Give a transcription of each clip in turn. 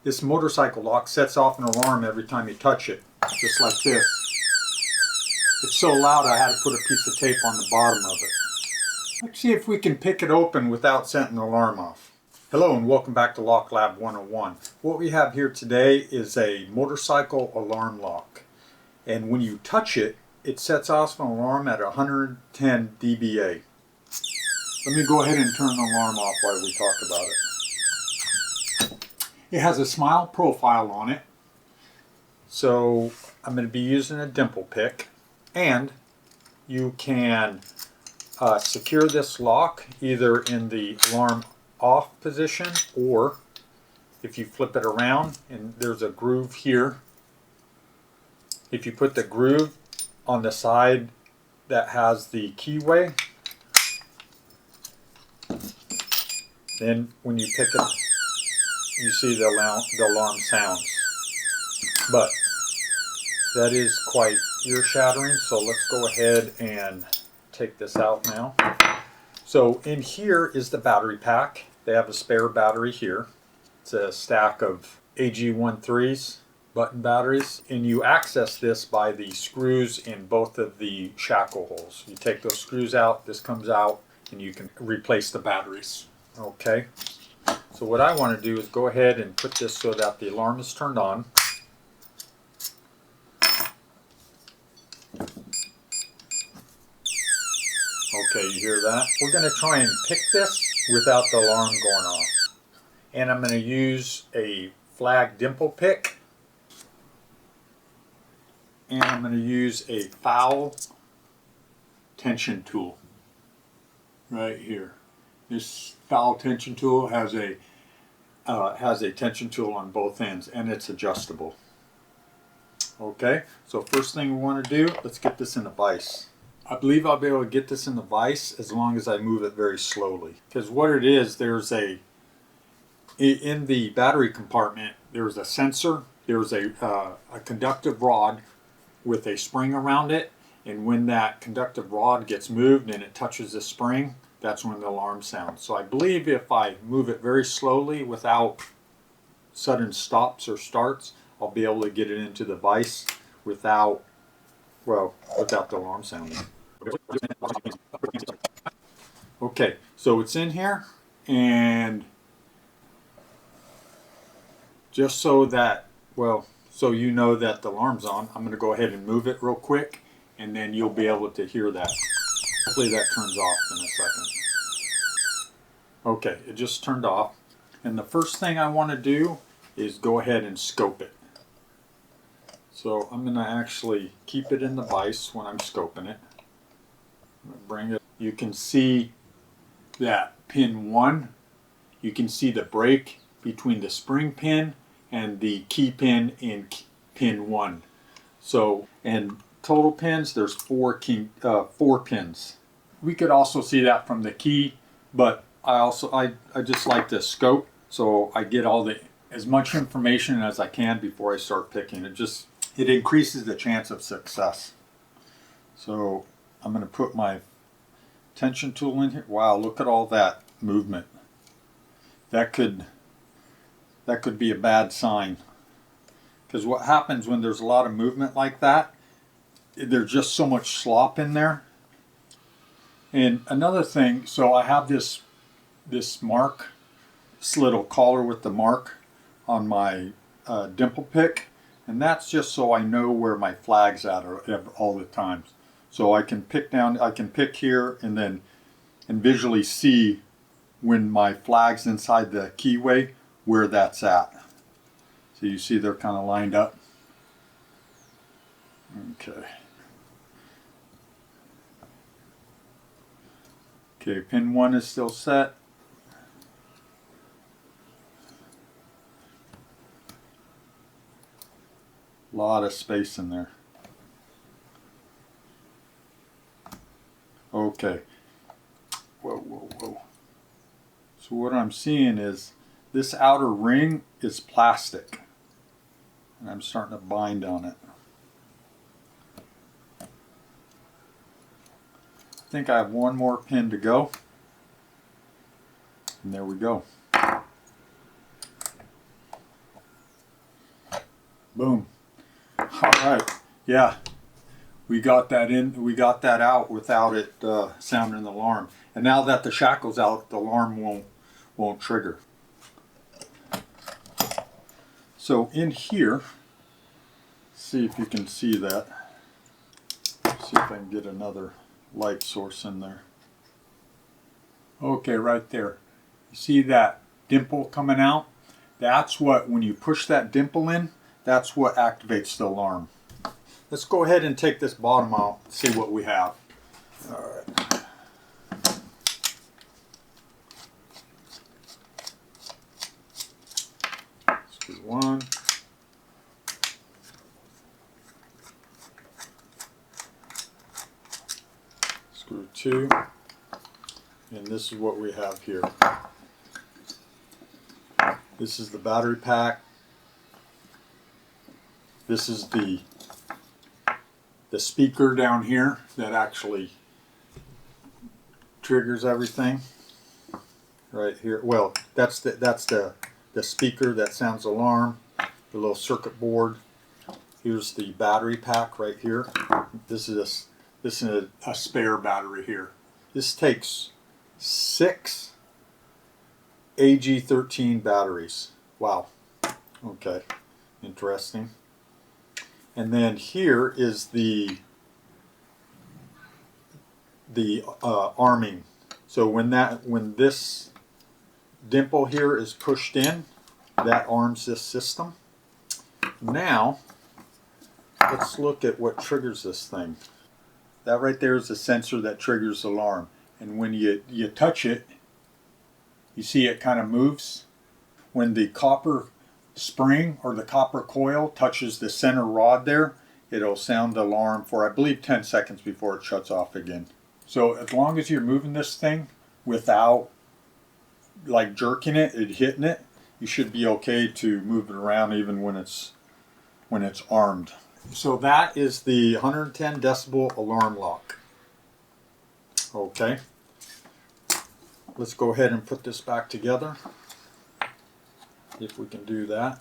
This motorcycle lock sets off an alarm every time you touch it, just like this. It's so loud I had to put a piece of tape on the bottom of it. Let's see if we can pick it open without setting the alarm off. Hello and welcome back to LockLab 101. What we have here today is a motorcycle alarm lock. And when you touch it, it sets off an alarm at 110 dBA. Let me go ahead and turn the alarm off while we talk about it. It has a smile profile on it. So I'm going to be using a dimple pick. And you can secure this lock either in the alarm off position, or if you flip it around and there's a groove here, if you put the groove on the side that has the keyway, then when you pick it, you see the alarm sounds. But that is quite ear shattering, so let's go ahead and take this out now. So in here is the battery pack. They have a spare battery here. It's a stack of AG13s button batteries, and you access this by the screws in both of the shackle holes. You take those screws out, this comes out, and you can replace the batteries. Okay, so what I want to do is go ahead and put this so that the alarm is turned on. Okay, you hear that? We're going to try and pick this without the alarm going off. And I'm going to use a flag dimple pick. And I'm going to use a foul tension tool right here. This foul tension tool has a tension tool on both ends, and it's adjustable. Okay, so first thing we want to do, let's get this in a vise. I believe I'll be able to get this in the vise as long as I move it very slowly. Because what it is, in the battery compartment, there's a sensor, there's a conductive rod with a spring around it, and when that conductive rod gets moved and it touches the spring, that's when the alarm sounds. So I believe if I move it very slowly without sudden stops or starts, I'll be able to get it into the vise without the alarm sounding. Okay, so it's in here, and just so that, so you know that the alarm's on, I'm going to go ahead and move it real quick, and then you'll be able to hear that. Hopefully that turns off in a second. Okay, it just turned off, and the first thing I want to do is go ahead and scope it. So I'm going to actually keep it in the vise when I'm scoping it. I'm going to bring it. You can see that pin 1. You can see the break between the spring pin and the key pin in pin 1. So, and total pins, there's 4 pins. We could also see that from the key, but I just like to scope so I get as much information as I can before I start picking. It increases the chance of success. So I'm going to put my tension tool in here. Wow, look at all that movement. That could be a bad sign. Because what happens when there's a lot of movement like that, there's just so much slop in there. And another thing, so I have this mark, this little collar with the mark on my dimple pick. And that's just so I know where my flag's at all the time. So I can pick here and visually see when my flag's inside the keyway where that's at. So you see they're kind of lined up. Okay. Okay, pin 1 is still set. A lot of space in there. Okay. Whoa. So what I'm seeing is this outer ring is plastic. And I'm starting to bind on it. I think I have one more pin to go. And there we go. Boom. All right. Yeah, we got that in. We got that out without it sounding the alarm. And now that the shackle's out, the alarm won't trigger. So in here, see if you can see that. See if I can get another light source in there. Okay, right there. You see that dimple coming out? That's what, when you push that dimple in, that's what activates the alarm. Let's go ahead and take this bottom out and see what we have. All right. Screw one. Screw two. And this is what we have here. This is the battery pack. This is the speaker down here that actually triggers everything. Right here. Well, that's the speaker that sounds alarm. The little circuit board. Here's the battery pack right here. This is a spare battery here. This takes 6 AG13 batteries. Wow. Okay. Interesting. And then here is the arming. So when this dimple here is pushed in, that arms this system. Now let's look at what triggers this thing. That right there is the sensor that triggers the alarm. And when you touch it, you see it kind of moves. When the copper spring or the copper coil touches the center rod there, it'll sound the alarm for, I believe, 10 seconds before it shuts off again. So as long as you're moving this thing without like jerking it and hitting it, you should be okay to move it around even when it's armed. So that is the 110 decibel alarm lock. Okay. Let's go ahead and put this back together, if we can do that.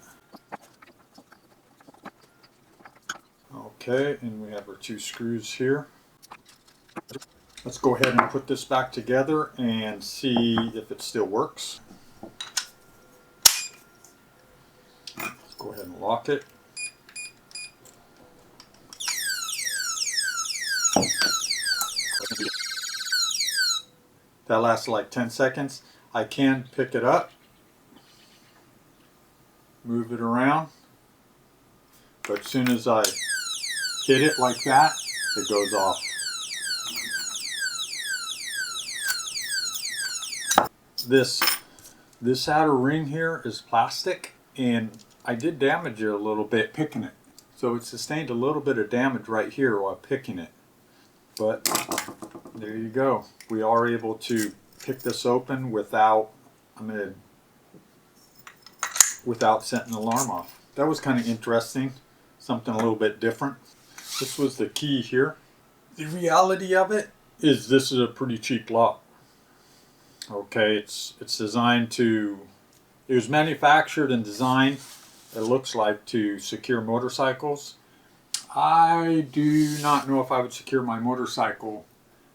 Okay, and we have our 2 screws here. Let's go ahead and put this back together and see if it still works. Let's go ahead and lock it. That lasted like 10 seconds. I can pick it up, move it around, but as soon as I hit it like that, it goes off. This outer ring here is plastic, and I did damage it a little bit picking it. So it sustained a little bit of damage right here while picking it. But there you go. We are able to pick this open without setting the alarm off. That was kind of interesting. Something a little bit different. This was the key here. The reality of it is this is a pretty cheap lock. Okay, it's designed to, it was manufactured and designed, it looks like, to secure motorcycles. I do not know if I would secure my motorcycle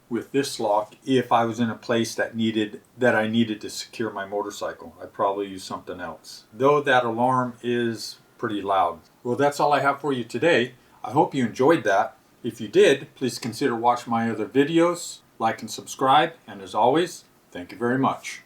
with this lock if I was in a place that I needed to secure my motorcycle. I'd probably use something else. Though that alarm is pretty loud. Well, that's all I have for you today. I hope you enjoyed that. If you did, please consider watching my other videos, like and subscribe, and as always, thank you very much.